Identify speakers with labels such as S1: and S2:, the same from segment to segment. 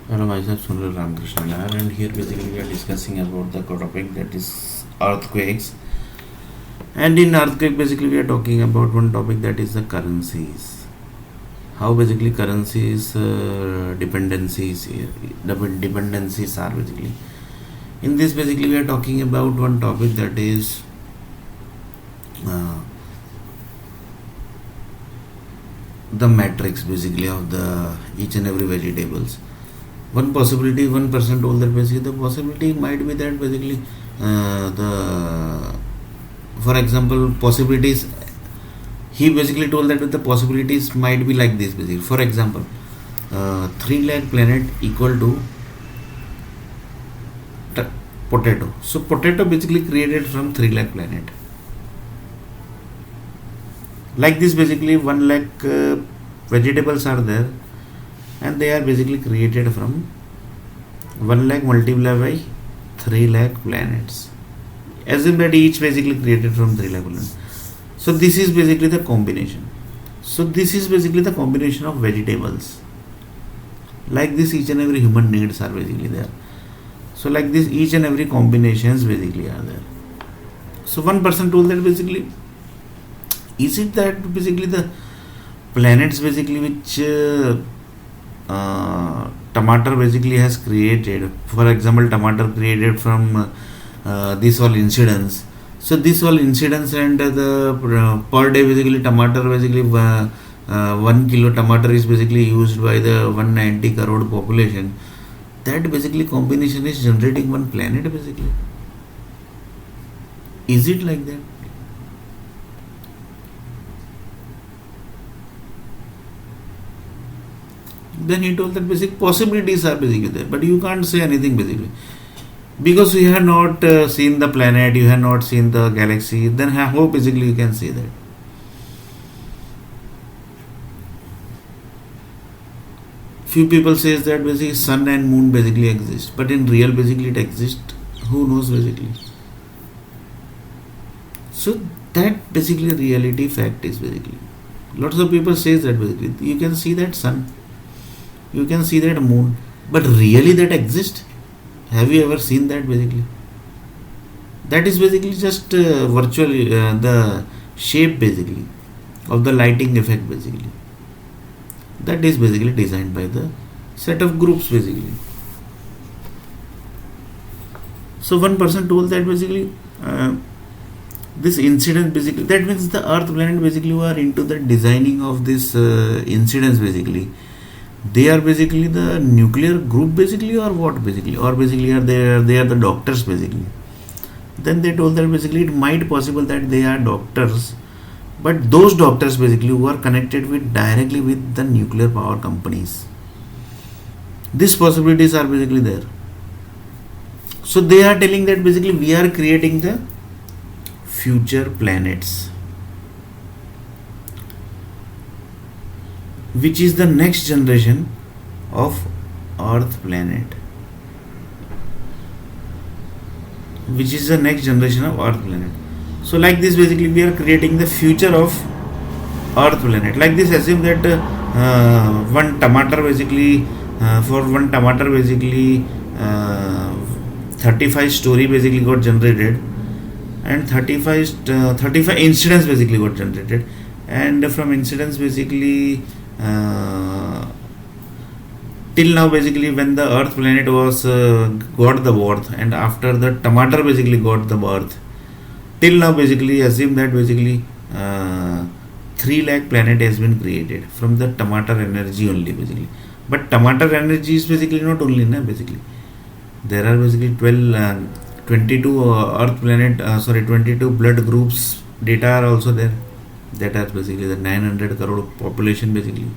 S1: Hello, myself Sunil R Nair, and here basically we are discussing about the topic that is earthquakes. And in earthquake, basically we are talking about one topic that is the currencies. How basically currencies dependencies are basically. In this, basically we are talking about one topic that is uh, the matrix basically of the each and every vegetables. One possibility, one person told that basically the possibility might be that basically the for example possibilities, he basically told that the possibilities might be like this basically. For example, 3 lakh planet equal to potato. So potato basically created from 3 lakh planet. Like this basically 1 lakh vegetables are there, and they are basically created from 1 lakh multiplied by 3 lakh planets. Assume that each basically created from 3 lakh planets. So this is basically the combination. So this is basically the combination of vegetables. Like this, each and every human needs are basically there. So like this, each and every combinations basically are there. So one person told that basically, is it that basically the planets basically which tomato basically has created, for example tomato created from this all incidents. So this all incidents and the per day basically tomato basically 1 kilo tomato is basically used by the 190 crore population. That basically combination is generating one planet basically. Is it like that? Then he told that basic possibilities are basically there, but you can't say anything basically because you have not seen the planet, you have not seen the galaxy. Then how basically you can say that? Few people says that basically sun and moon basically exist, but in real basically it exists. Who knows basically? So that basically reality fact is basically. Lots of people says that basically you can see that sun, you can see that moon, but really that exists? Have you ever seen that basically? That is basically just virtually the shape basically of the lighting effect basically. That is basically designed by the set of groups basically. So one person told that basically this incident basically, that means the earth planet basically who are into the designing of this incidents basically, they are basically the nuclear group basically, or what basically, or basically are they are the doctors basically. Then they told that basically it might possible that they are doctors, but those doctors basically who are connected with directly with the nuclear power companies. These possibilities are basically there. So they are telling that basically we are creating the future planets, which is the next generation of earth planet, which is the next generation of earth planet. So like this basically we are creating the future of earth planet. Like this, assume that one tomato basically for one tomato basically 35 story basically got generated, and 35 incidents basically got generated, and from incidents basically till now basically when the earth planet was got the birth, and after the tomato basically got the birth, till now basically assume that basically 3 lakh planet has been created from the tomato energy only basically. But tomato energy is basically not only basically there are basically 22 earth planet 22 blood groups data are also there, that are basically the 900 crore population basically.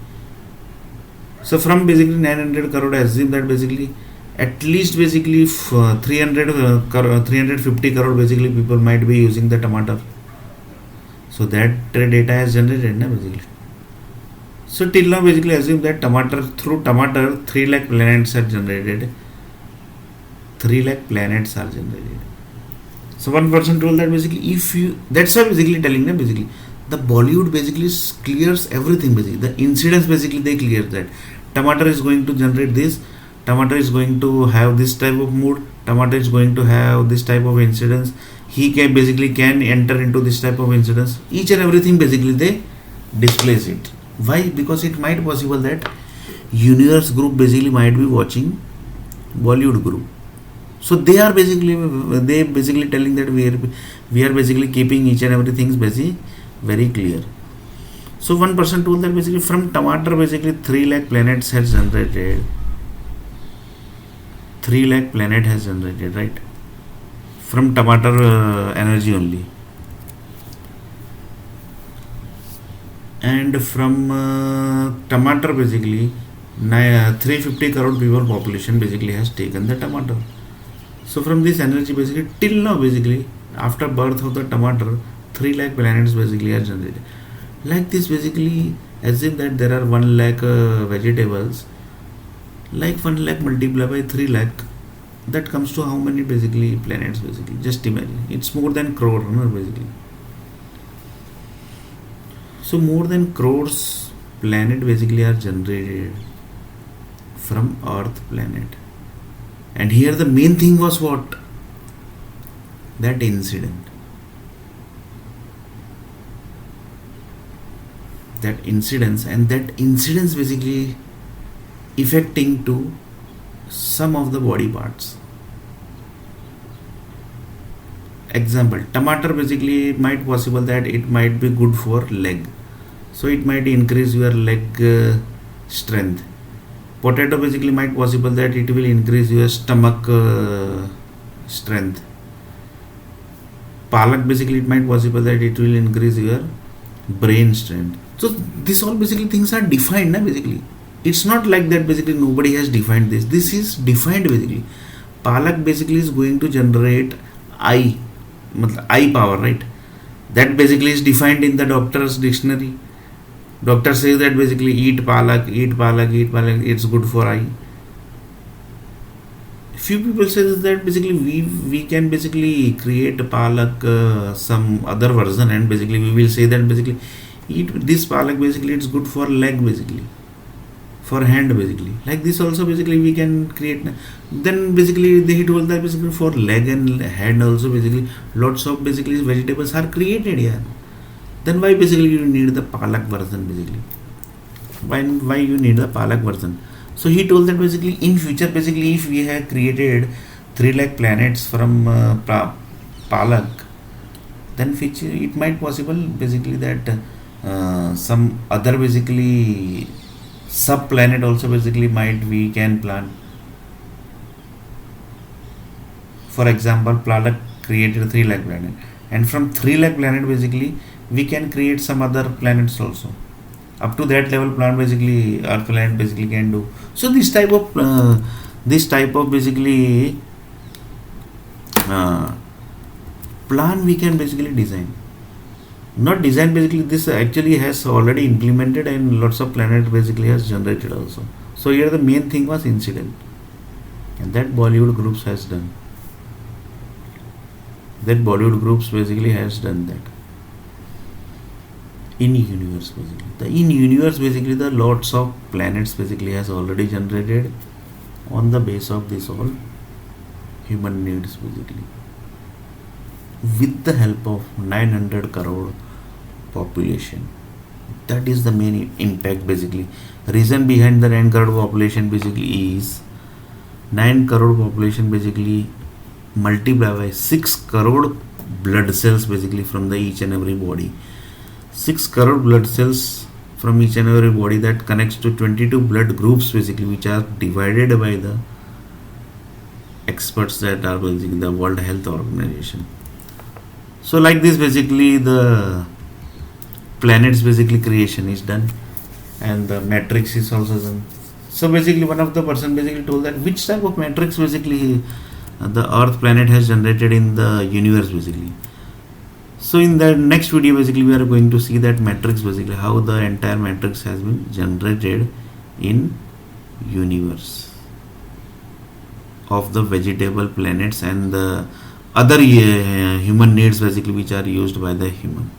S1: So from basically 900 crore, assume that basically at least basically 350 crore basically people might be using the tomato. So that data is generated basically. So till now basically assume that through tomato 3 lakh planets are generated. 3 lakh planets are generated. So one person told that basically if you, that's why basically telling them basically the Bollywood basically clears everything basically. The incidents basically they clear that tomato is going to generate this, Tomato is going to have this type of mood, tomato is going to have this type of incidence, he can enter into this type of incidence. Each and everything basically they displays it. Why? Because it might possible that universe group basically might be watching Bollywood group. So they basically telling that we are basically keeping each and everything basically very clear. So one person told that basically from tomato basically 3 lakh planets has generated. 3 lakh planet has generated, right? From tomato energy only. And from tomato basically 350 crore people population basically has taken the tomato. So from this energy basically till now basically after birth of the tomato 3 lakh planets basically are generated. Like this basically assume that there are 1 lakh vegetables, like 1 lakh multiplied by 3 lakh, that comes to how many basically planets basically, just imagine, it's more than crore, no, basically. So more than crores planet basically are generated from Earth planet. And here the main thing was what? That incident. That incidence, and that incidence basically affecting to some of the body parts. Example, tomato basically might possible that it might be good for leg, so it might increase your leg strength. Potato basically might possible that it will increase your stomach strength. Palak basically it might possible that it will increase your brain strength. So this all basically things are defined, basically. It's not like that basically nobody has defined this. This is defined basically. Palak basically is going to generate eye power, right? That basically is defined in the doctor's dictionary. Doctor says that basically eat palak, it's good for eye. Few people say that basically we can basically create palak some other version, and basically we will say that basically eat this palak basically it's good for leg basically, for hand basically. Like this also basically we can create. Then basically he told that basically for leg and hand also basically lots of basically vegetables are created here. Then why basically you need the palak version basically? Why you need the palak version? So he told that basically in future basically if we have created 3 lakh planets from palak, then future it might possible basically that some other basically sub planet also basically might we can plan. For example, palak created 3 lakh planet, and from 3 lakh planet basically we can create some other planets also. Up to that level planet basically our planet basically can do. So this type of basically plan we can basically design. Not design basically, this actually has already implemented and lots of planet basically has generated also. So here the main thing was incident, and that Bollywood groups has done. That Bollywood groups basically has done that. In universe basically the lots of planets basically has already generated on the base of this all human needs basically, with the help of 900 crore population. That is the main impact basically. Reason behind the 9 crore population basically is 9 crore population basically multiply by 6 crore blood cells basically from the each and every body. 6 crore blood cells from each and every body, that connects to 22 blood groups basically, which are divided by the experts that are basically the World Health Organization. So like this basically the planets basically creation is done, and the matrix is also done. So basically one of the person basically told that which type of matrix basically the Earth planet has generated in the universe basically. So in the next video basically we are going to see that matrix basically, how the entire matrix has been generated in universe of the vegetable planets and the other human needs basically which are used by the human.